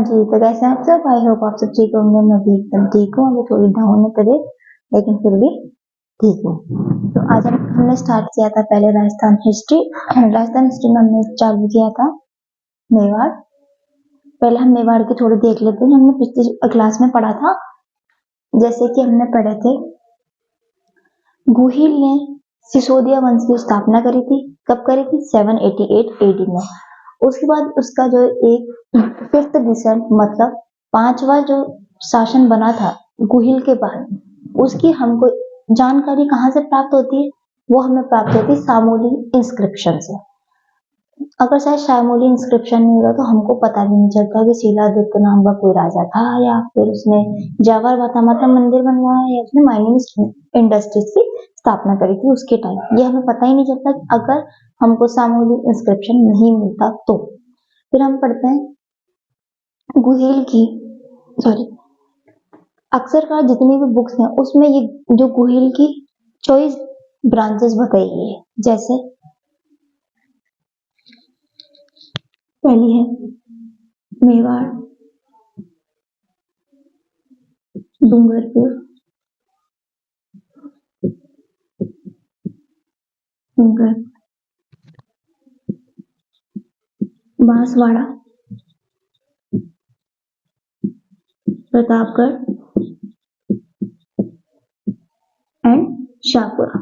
जी, तो कैसे हैं आप सब? आई होप आप सब ठीक होंगे। मैं भी एकदम ठीक हूँ। अभी थोड़ी डाउन है तबीयत, लेकिन फिर भी ठीक हूँ। तो आज हमने स्टार्ट किया था पहले राजस्थान हिस्ट्री। राजस्थान हिस्ट्री में हमने चालू किया था मेवाड़। पहले हम मेवाड़ की थोड़ी देख लेते हैं। हमने पिछली क्लास में पढ़ा था, जैसे कि हमने पढ़े थे, गुहिल ने सिसोदिया वंश की स्थापना करी थी। कब करी थी? 788 एडी में। उसके बाद उसका जो एक 5th डिसेंट मतलब 5वां जो शासन बना था गुहिल के बाद, उसकी हमको जानकारी कहाँ से प्राप्त होती है? वो हमें प्राप्त होती है सामोली इंस्क्रिप्शन से। अगर शायद सामोली इंस्क्रिप्शन नहीं होगा तो हमको पता भी नहीं चलता कि शिलादित्य नाम का कोई राजा था, या फिर उसने जावर माता मंदिर बनवाया, या उसने माइनिंग इंडस्ट्रीज की स्थापना करी थी उसके टाइम। ये हमें पता ही नहीं चलता अगर हमको सामोली इंस्क्रिप्शन नहीं मिलता तो। फिर हम पढ़ते हैं गुहिल की, अक्सर का जितनी भी बुक्स हैं उसमें ये जो गुहिल की चॉइस ब्रांचेस बताई गई है। जैसे पहली है मेवाड़, डूंगरपुर, बांसवाड़ा, प्रतापगढ़ एंड शाहपुरा।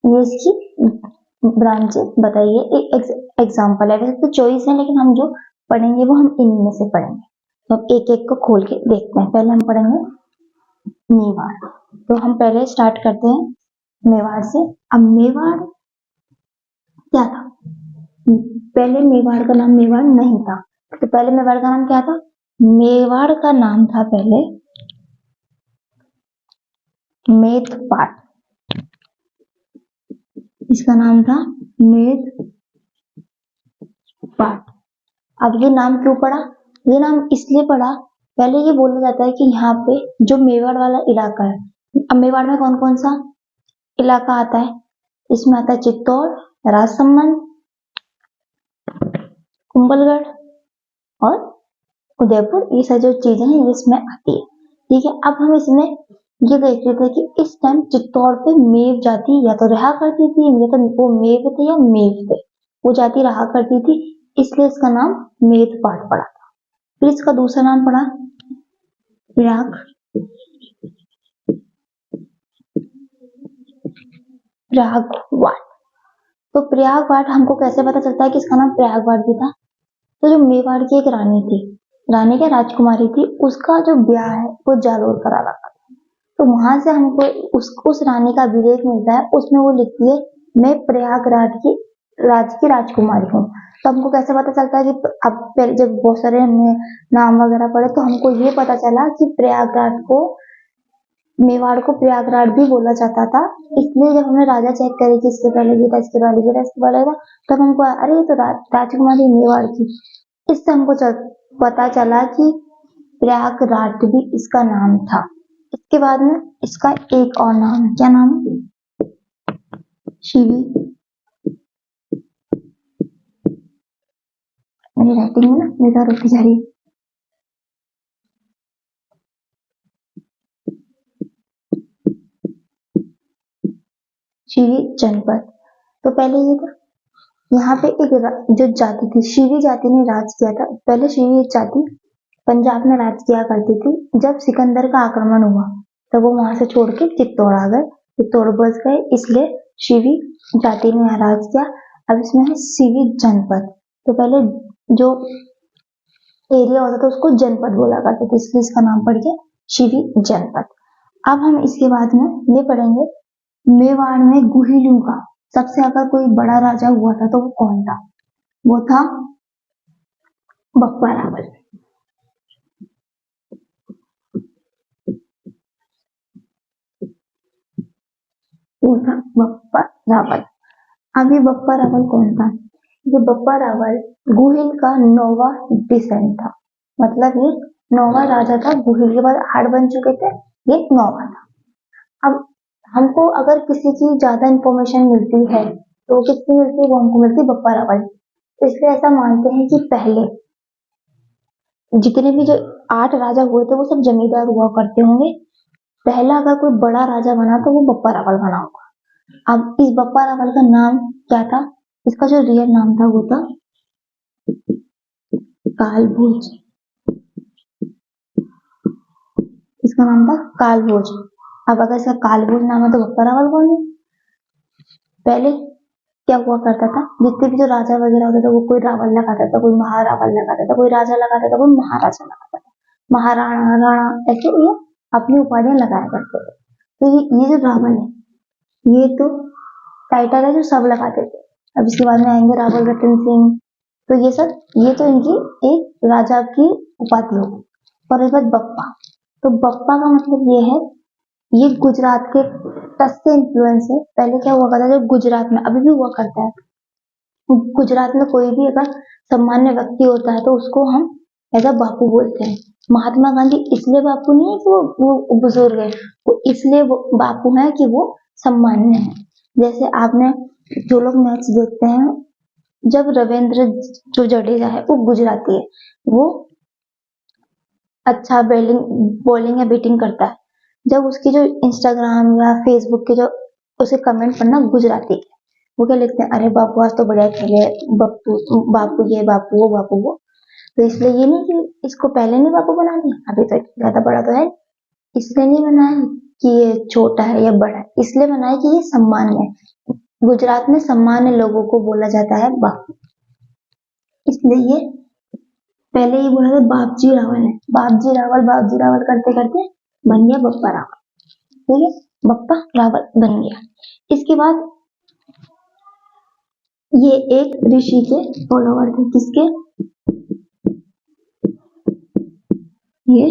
ये इसकी ब्रांचेस बताइए। एक एग्जांपल है, वैसे तो चॉइस है लेकिन हम जो पढ़ेंगे वो हम इनमें से पढ़ेंगे। तो अब एक एक को खोल के देखते हैं। पहले हम पढ़ेंगे मेवाड़। तो हम पहले स्टार्ट करते हैं मेवाड़ से। अब मेवाड़ क्या था? पहले मेवाड़ का नाम मेवाड़ नहीं था। तो पहले मेवाड़ का नाम क्या था? मेवाड़ का नाम था पहले मेदपाट। इसका नाम था मेदपाट। अब ये नाम क्यों पड़ा? ये नाम इसलिए पड़ा, पहले ये बोला जाता है कि यहाँ पे जो मेवाड़ वाला इलाका है, अब मेवाड़ में कौन कौन सा इलाका आता है? इसमें आता है चित्तौड़, राजसमंद, कुंभलगढ़ और उदयपुर। ये सारी जो चीजें हैं इसमें आती है। ठीक है, अब हम इसमें ये देख रहे थे कि इस टाइम चित्तौड़ पे मेव जाति या तो रहा करती थी, या तो वो मेव थे या मेव थे, वो जाति रहा करती थी, इसलिए इसका नाम मेदपाट पड़ा था। फिर इसका दूसरा नाम पड़ा प्रयागवाट। तो प्रयागवाट हमको कैसे पता चलता है कि इसका नाम प्रयागवाट भी था? तो जो मेवाड़ की एक रानी थी, रानी क्या राजकुमारी थी, उसका जो ब्याह है वो जालोर करा रखा था। तो वहां से हमको उस रानी का अभिलेख मिलता है। उसमें वो लिखती है मैं प्रयागराज की राजकुमारी हूँ। तो हमको कैसे पता चलता है कि अब जब बहुत सारे हमने नाम वगैरह पढ़े तो हमको ये पता चला कि प्रयागराज को, मेवाड़ को प्रयागराज भी बोला जाता था। इसलिए जब हमने राजा चेक करे कि इसके पहले भी था, इसके पहले भी था, इसके पहले था, तब हमको अरे ये तो राजकुमारी मेवाड़ की। इससे हमको पता चला कि प्रयागराज भी इसका नाम था। इसके बाद में इसका एक और नाम है। क्या नाम है? शिवी। मेरी राइटिंग में ना मेरा रुकी जा रही है। शिवी जनपद। तो पहले ये था, यहाँ पे एक जो जाति थी, शिवी जाति ने राज किया था। पहले शिवी जाति पंजाब में राज किया करती थी। जब सिकंदर का आक्रमण हुआ तो वो वहां से छोड़ के चित्तौड़ आ गए, चित्तौड़ बस गए, इसलिए शिवी जाति ने यहाँ राज किया। अब इसमें है शिवी जनपद। तो पहले जो एरिया होता था उसको जनपद बोला करते थे, इसलिए इसका नाम पड़ गया शिवी जनपद। अब हम इसके बाद में ये पढ़ेंगे मेवाड़ में गुहिलों का सबसे अगर कोई बड़ा राजा हुआ था तो वो कौन था? वो था बप्पा रावल। वो था बप्पा रावल। अब ये बप्पा रावल कौन था? ये बप्पा रावल गुहिल का 9वां डिसेंट था। मतलब ये 9वां राजा था। गुहिल के बाद 8 बन चुके थे, ये 9वां था। अब हमको अगर किसी की ज्यादा इंफॉर्मेशन मिलती है तो किसकी मिलती है? वो हमको मिलती है बप्पा रावल। तो इसलिए ऐसा मानते हैं कि पहले जितने भी जो 8 राजा हुए थे वो सब जमींदार हुआ करते होंगे। पहला अगर कोई बड़ा राजा बना तो वो बप्पा रावल बना होगा। अब इस बप्पा रावल का नाम क्या था? इसका जो रियल नाम था वो था कालभोज। इसका नाम था कालभोज। अब अगर इसका कालभोज नाम है तो बप्पा रावल कौन है? पहले क्या हुआ करता था, जितने भी जो राजा वगैरह होता था वो कोई रावल लगाता था, कोई महारावल लगाता था, कोई राजा लगाता था, कोई महाराजा लगाता था, महाराणा राणा, ऐसे ये अपनी उपाधियां लगाया करते थे। तो ये जो रावल है ये तो टाइटल है जो सब लगाते थे। अब इसके बाद में आएंगे रावल रतन सिंह। तो ये तो इनकी एक राजा की उपाधि होगी। और इस बाद बप्पा, तो बप्पा का मतलब ये है, ये गुजरात के टच से इन्फ्लुएंस है। पहले क्या हुआ करता था गुजरात में, अभी भी हुआ करता है, गुजरात में कोई भी अगर सामान्य व्यक्ति होता है तो उसको हम ऐसा बापू बोलते हैं। महात्मा गांधी इसलिए बापू नहीं है कि वो बुजुर्ग है, वो इसलिए वो बापू है कि वो सम्मान्य है। जैसे आपने जो लोग मैच देखते हैं, जब रविंद्र जो जडेजा है वो गुजराती है, वो अच्छा बॉलिंग या बैटिंग करता है, जब उसकी जो इंस्टाग्राम या फेसबुक के जो उसे कमेंट पढ़ना गुजराती है, वो क्या लिखते हैं, अरे बापू आज तो बढ़िया खेले, बापू बापू ये बापू वो बापू वो। तो इसलिए ये नहीं कि इसको पहले नहीं बापू बना दिया, अभी तो ज्यादा बड़ा तो है, इसलिए नहीं बनाया कि ये छोटा है या बड़ा है, इसलिए बनाया कि ये सम्मान्य है। गुजरात में सामान्य लोगों को बोला जाता है बापू, इसलिए ये पहले ये बोला था बापजी रावल है, बापजी रावल करते करते बन गया बप्पा रावल। ठीक है, बप्पा रावल बन गया। इसके बाद ये एक ऋषि के फॉलोवर थे, किसके? ये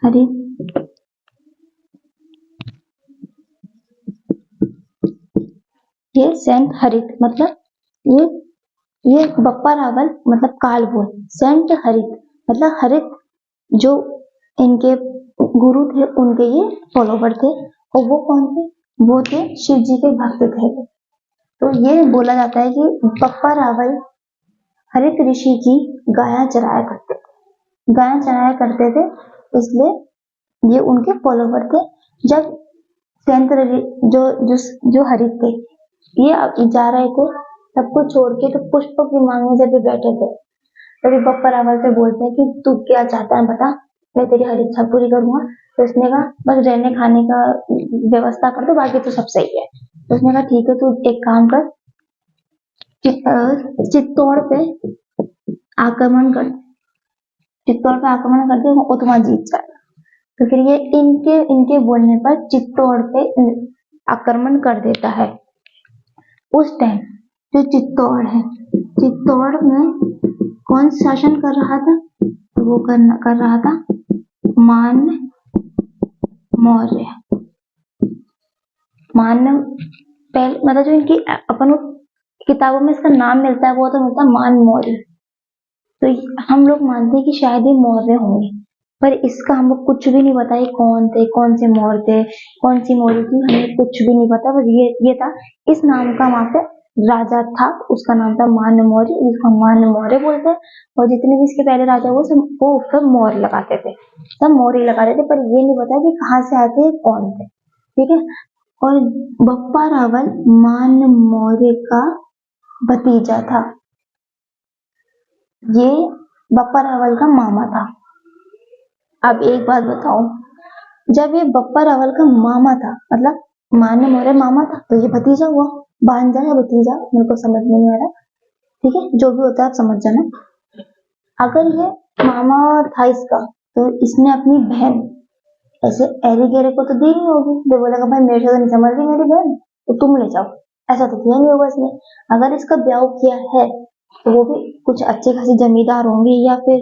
हरि, ये सेंट हरित, मतलब ये बप्पा रावल मतलब कालभोज, सेंट हरित मतलब हरित जो इनके गुरु थे उनके ये फॉलोवर थे। और वो कौन थे? वो थे शिव जी के भक्त थे। तो ये बोला जाता है कि बप्पा रावल हरित ऋषि की गायां चराया करते थे, गायां चराया करते थे, इसलिए ये उनके फॉलोवर थे। जब सेंट जो जो जो हरित थे ये जा रहे थे सबको छोड़ के, तो पुष्प की मांगने जब भी बैठे थे तभी बप्पा रावल से बोलते हैं कि तू क्या चाहता है बता, मैं तेरी हर इच्छा पूरी करूंगा। तो उसने कहा बस रहने खाने का व्यवस्था कर दो, बाकी तो सब सही है। तो उसने कहा ठीक है, तू एक काम कर, चित्तौड़ पे आक्रमण कर, चित्तौड़ पे आक्रमण कर दे, वो तुम्हारा जीत जाएगा। तो फिर ये इनके बोलने पर चित्तौड़ पे आक्रमण कर देता है। उस टाइम जो चित्तौड़ है, चित्तौड़ में कौन शासन कर रहा था? तो वो कर रहा था मान्य मौर्य। मान्य पहले मतलब जो इनकी अपन किताबों में इसका नाम मिलता है वो तो मिलता है मान्य मौर्य। तो हम लोग मानते हैं कि शायद ये मौर्य होंगे, पर इसका हम लोग कुछ भी नहीं पता है कौन थे, कौन से मौर्य थे, कौन सी मौर्य थी, हमें कुछ भी नहीं पता। बस ये था, इस नाम का वहां पे राजा था, उसका नाम था मान्य मौर्य, इसको मान्य मौर्य बोलते हैं। और जितने भी इसके पहले राजा वो सब मौर्य लगाते थे, सब मौर्य लगाते थे, पर ये नहीं पता कि कहाँ से आए थे, कौन थे। ठीक है, और बप्पा रावल मान्य मौर्य का भतीजा था, ये बप्पा रावल का मामा था। अब एक बात बताओ, जब ये बप्पा रावल का मामा था, मतलब मान्य मौर्य मामा था, तो ये भतीजा हुआ, भांजा या भतीजा मेरे को समझ में नहीं आ रहा। ठीक है, जो भी होता है आप समझ जाना। अगर ये मामा था इसका, तो इसने अपनी बहन ऐसे एरे गेरे को तो दी नहीं होगी, जो बोलेगा भाई मेरे से तो नहीं समझ रही मेरी बहन, तो तुम ले जाओ, ऐसा तो किया नहीं होगा इसने। अगर इसका ब्याह किया है तो वो भी कुछ अच्छे खासे जमींदार होंगे या फिर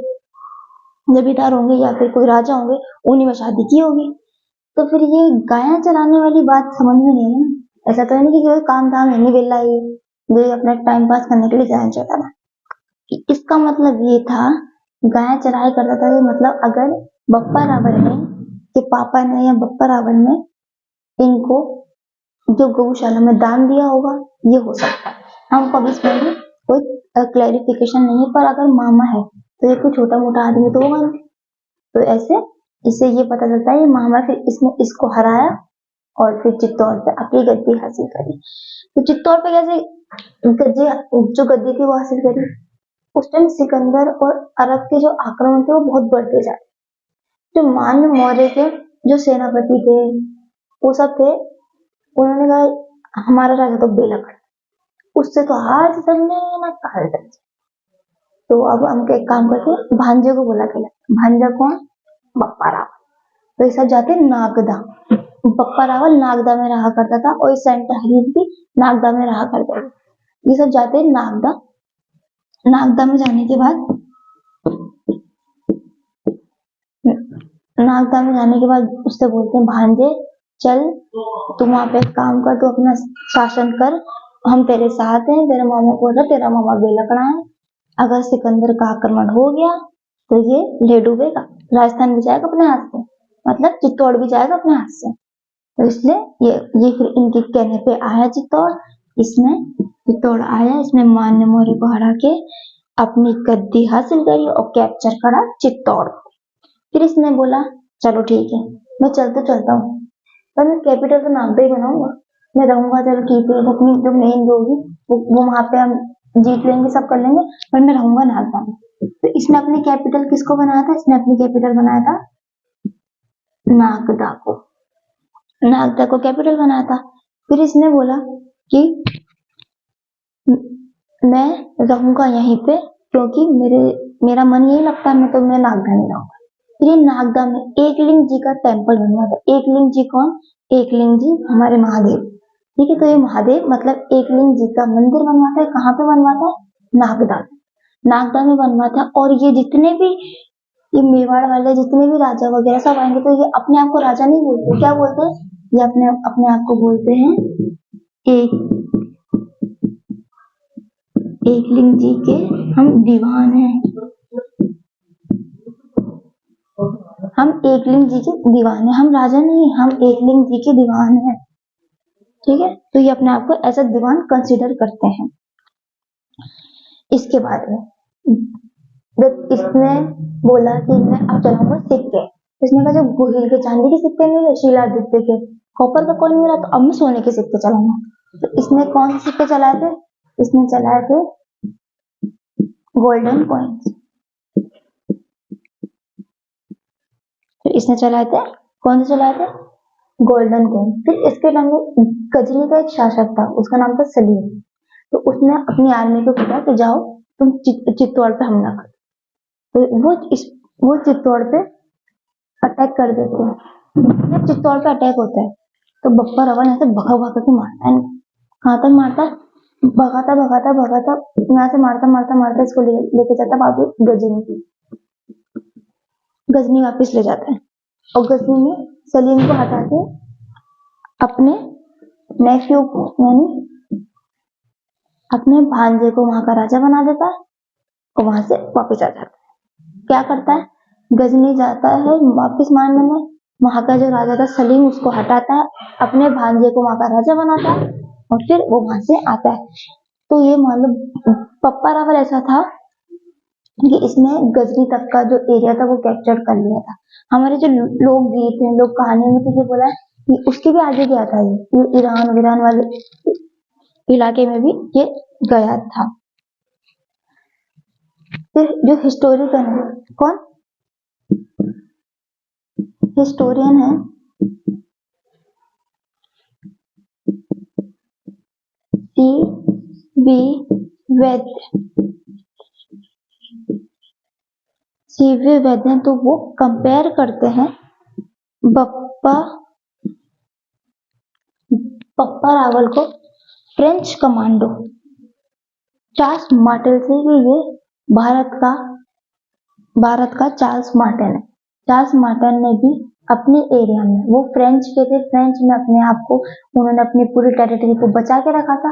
कोई राजा होंगे, उन्हीं में शादी की होगी। तो फिर ये गायां चराने वाली बात समझ में नहीं है ना। ऐसा तो है नहीं कि कोई काम धाम है नहीं, वेला ही जो अपना टाइम पास करने के लिए गायां चराना। इसका मतलब ये था गायां चराया करता था, ये मतलब अगर बप्पा रावल ने के पापा ने या बप्पा रावल ने इनको जो गौशाला में दान दिया होगा, ये हो सकता है। हम कभी इसमें भी कोई क्लैरिफिकेशन नहीं है, पर अगर मामा है तो ये कोई छोटा मोटा आदमी तो होगा नहीं। तो ऐसे इससे ये पता चलता है ये मामा, फिर इसने इसको हराया और फिर चित्तौड़ पे अपनी गद्दी हासिल करी। तो चित्तौड़ पे कैसे गद्दी, जो गद्दी थी वो हासिल करी? उस टाइम सिकंदर और अरब के जो आक्रमण थे वो बहुत बढ़ते जा रहे। जो मान्य मौर्य के जो सेनापति थे वो सब थे, उन्होंने कहा हमारा राजा तो बेलखा, उससे तो हार सकने ना काल तक। तो अब हम एक काम करते, भांजे को बुला के लाते। भांजा कौन? बप्पा रावल। तो ये सब जाते नागदा। बप्पा रावल नागदा में रहा करता था और सेंट हरीफ भी नागदा में रहा करते थे। ये सब जाते नागदा। नागदा में जाने के बाद उससे बोलते हैं भांजे चल तू वहां पे काम कर, तू अपना शासन कर, हम तेरे साथ हैं। तेरे मामा को बोला तेरा मामा बेलकड़ा है, अगर सिकंदर का आक्रमण हो गया तो ये ले डूबेगा, राजस्थान भी जाएगा अपने हाथ से, मतलब चित्तौड़ भी जाएगा अपने हाथ से। तो इसलिए ये फिर इनके कहने पे आया चित्तौड़। चित्तौड़ आया, इसमें मान्य मौर्य को हरा के अपनी गद्दी हासिल करी और कैप्चर करा चित्तौड़। फिर इसने बोला चलो ठीक है मैं चलता हूँ, पर मैं कैपिटल तो नागदा ही बनाऊंगा, मैं रहूंगा, चलो ठीक है, अपनी जो मेन जो होगी वो वहां पे हम जीत लेंगे, सब कर लेंगे, पर मैं रहूंगा नागदा में। तो इसने अपनी कैपिटल किसको बनाया था? इसने अपनी कैपिटल बनाया था नागदा को कैपिटल बनाया था। फिर इसने बोला कि मैं रहूंगा यहीं पे, क्योंकि मेरा मन यही लगता है, मैं नागदा नहीं रहूंगा। फिर ये नागदा में एकलिंग जी का टेम्पल बनवा था। एकलिंग जी कौन? एकलिंग जी हमारे महादेव, ठीक है। तो ये महादेव मतलब एकलिंग जी का मंदिर बनवाता है। कहाँ पे बनवाता है? नागदा में बनवाता है। और ये जितने भी ये मेवाड़ वाले जितने भी राजा वगैरह सब आएंगे तो ये अपने आप को राजा नहीं बोलते, क्या बोलते हैं? ये अपने आप को बोलते हैं एकलिंग जी के हम दीवान हैं, हम एकलिंग जी के दीवान हैं, हम राजा नहीं, हम एकलिंग जी के दीवान हैं, ठीक है। तो ये अपने आप को ऐसा दीवान कंसिडर करते हैं। इसके बाद में इसने बोला कि मैं अब चलाऊंगा सिक्के। इसने कहा जब गोहिल के चांदी के सिक्के मिले, शिलादित्य के कॉपर का कॉइन मिला, तो अब मैं सोने के सिक्के चलाऊंगा। तो इसने कौन से सिक्के चलाए थे? इसने चलाए थे गोल्डन कॉइन्स। तो इसने चलाए थे कौन से चलाए थे? Golden coin. फिर इसके टाइम में गजनी का एक शासक था, उसका नाम था सलीम। तो उसने अपनी आर्मी को कहा कि जाओ तुम चित्तौड़ पे हमला कर। तो वो चित्तौड़ पे अटैक कर देते हैं। जब चित्तौड़ पे अटैक होता है तो बप्पा रावल यहाँ से भगा के मारता है। कहाँ तक मारता? भगाता यहाँ से मारता इसको लेके जाता वापस गजनी वापस ले जाता है। और गजनी में सलीम को हटा के अपने नेफ्यू को यानी अपने भांजे को वहां का राजा बना देता है और वहां से वापस आ जाता है। क्या करता है? गजनी जाता है वापस मारने में, वहां का जो राजा था सलीम उसको हटाता है, अपने भांजे को वहां का राजा बनाता है और फिर वो वहां से आता है। तो ये मान लो बप्पा रावल ऐसा था कि इसने गजनी तक का जो एरिया था वो कैप्चर कर लिया था। हमारे जो लोग गीत हैं, लोग कहानी में तो ये बोला है कि उसके भी आगे गया था, ये ईरान वाले इलाके में भी ये गया था। फिर जो हिस्टोरिकन है, कौन हिस्टोरियन है? C.V. वैद्य, तो वो कंपेयर करते हैं बप्पा रावल को फ्रेंच कमांडो चार्ल्स मार्टेल से, कि ये भारत का चार्ल्स मार्टेल है। चार्ल्स मार्टेल ने भी अपने एरिया में, वो फ्रेंच के थे, फ्रेंच में अपने आप को उन्होंने अपनी पूरी टेरिटरी को बचा के रखा था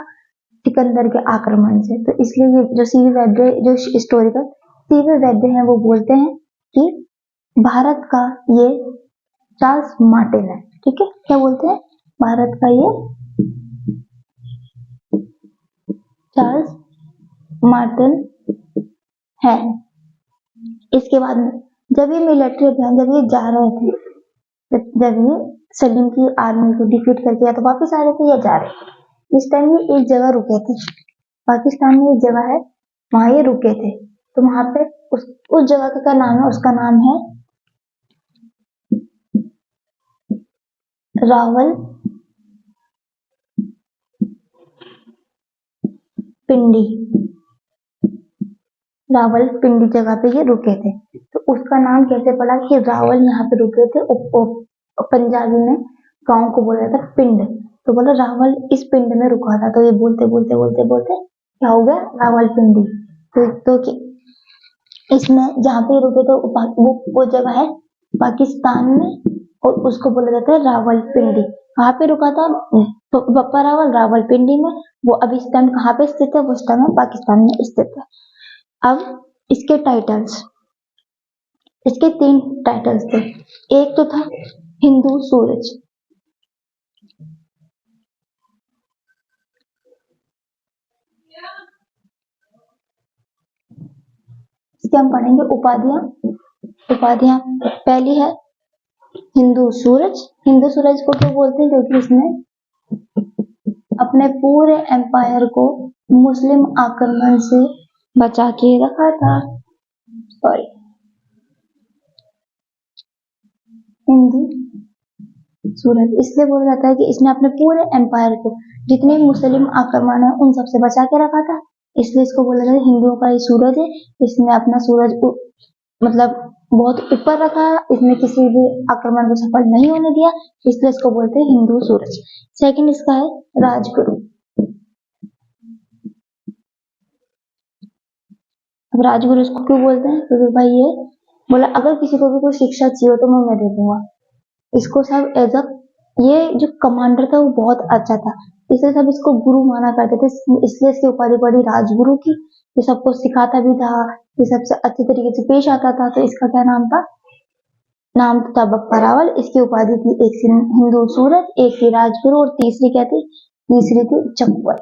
सिकंदर के आक्रमण से। तो इसलिए ये जो C.V. वैद्य, जो हिस्टोरिकल C.V. वैद्य हैं, वो बोलते हैं कि भारत का ये चार्ल्स मार्टेल है, ठीक है। क्या बोलते हैं? भारत का ये चार्ल्स मार्टिन है। इसके बाद में जब ये मिलिट्री अभियान, जब ये जा रहे थे, जब ये सलीम की आर्मी को डिफीट करके या तो वापस आ रहे थे या जा रहे थे, इस टाइम ये एक जगह रुके थे। पाकिस्तान में एक जगह है, वहां ये रुके थे। तो वहां पे उस जगह का क्या नाम है? उसका नाम है रावल पिंडी। रावल पिंडी जगह पे ये रुके थे। तो उसका नाम कैसे पड़ा कि रावल यहाँ पे रुके थे। पंजाबी में गांव को बोला था पिंड, तो बोला रावल इस पिंड में रुका था। तो ये बोलते बोलते बोलते बोलते क्या हो गया? रावल पिंडी। तो इसमें जहाँ पे रुके तो वो जगह है पाकिस्तान में, और उसको बोला जाता है रावल पिंडी। कहाँ पे रुका था बप्पा रावल? रावल पिंडी में। वो अभी इस टाइम कहाँ पे स्थित है? वो इस टाइम पाकिस्तान में स्थित है। अब इसके टाइटल्स, इसके 3 टाइटल्स थे। एक तो था हिंदू सूरज, इसके हम पढ़ेंगे उपाधियां। उपाधियां पहली है हिंदू सूरज। हिंदू सूरज को क्यों बोलते हैं? क्योंकि इसने अपने पूरे एम्पायर को मुस्लिम आक्रमण से बचा के रखा था। सॉरी, हिंदू सूरज इसलिए बोला जाता है कि इसने अपने पूरे एम्पायर को, जितने मुस्लिम आक्रमण है उन सबसे बचा के रखा था, इसलिए इसको बोला जाता है हिंदुओं का ये सूरज है। इसने अपना सूरज मतलब बहुत ऊपर रखा, इसने किसी भी आक्रमण को सफल नहीं होने दिया, इसलिए इसको बोलते हैं हिंदू सूरज। सेकंड इसका है राजगुरु। अब राजगुरु इसको क्यों बोलते हैं? क्योंकि भाई ये बोला अगर किसी को भी कोई शिक्षा चाहिए तो मैं दे दूंगा। इसको सब एज अ, ये जो कमांडर था वो बहुत अच्छा था, इसलिए सब इसको गुरु माना करते थे, इसलिए इसकी उपाधि पड़ी राजगुरु की। ये सबको सिखाता भी था, ये सबसे अच्छे तरीके से पेश आता था। तो इसका क्या नाम था? नाम था बप्पा रावल। इसकी उपाधि थी एक हिंदू सूरज, एक थी राजगुरु, और तीसरी क्या थी? तीसरी थी चकवाई।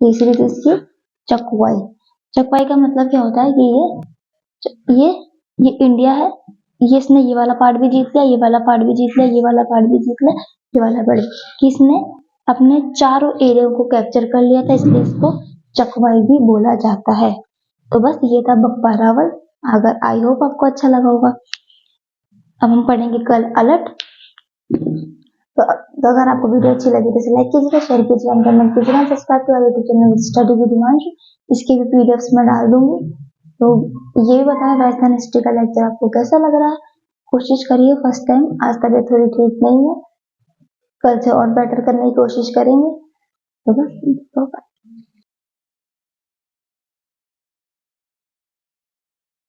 तीसरी थी इसकी चकवाई। चकवाई का मतलब क्या होता है कि ये इंडिया है, ये इसने ये वाला पार्ट भी जीत लिया, ये वाला पार्ट भी जीत लिया, ये वाला पार्ट भी जीत लिया, ये वाला पार्ट भी, किसने अपने चारों एरिया को कैप्चर कर लिया था, इसलिए इसको चकवाई भी बोला जाता है। तो बस ये था बप्पा रावल। अगर आई होप आपको अच्छा लगा होगा। अब हम पढ़ेंगे कल अलर्ट। तो अगर आपको वीडियो अच्छी लगी तो लाइक कीजिएगा, शेयर कीजिएगा, कमेंट कीजिएगा, सब्सक्राइब कीजिएगा YouTube channel study with Himanshu. इसके भी पीडीएफ्स में डाल दूंगी। तो ये भी बताएं राजस्थान हिस्ट्री का लेक्चर आपको कैसा लग रहा है। कोशिश करिए, फर्स्ट टाइम, आज तबीयत थोड़ी ठीक नहीं है, कल से और बेटर करने की कोशिश करेंगे। तो बस, बाय।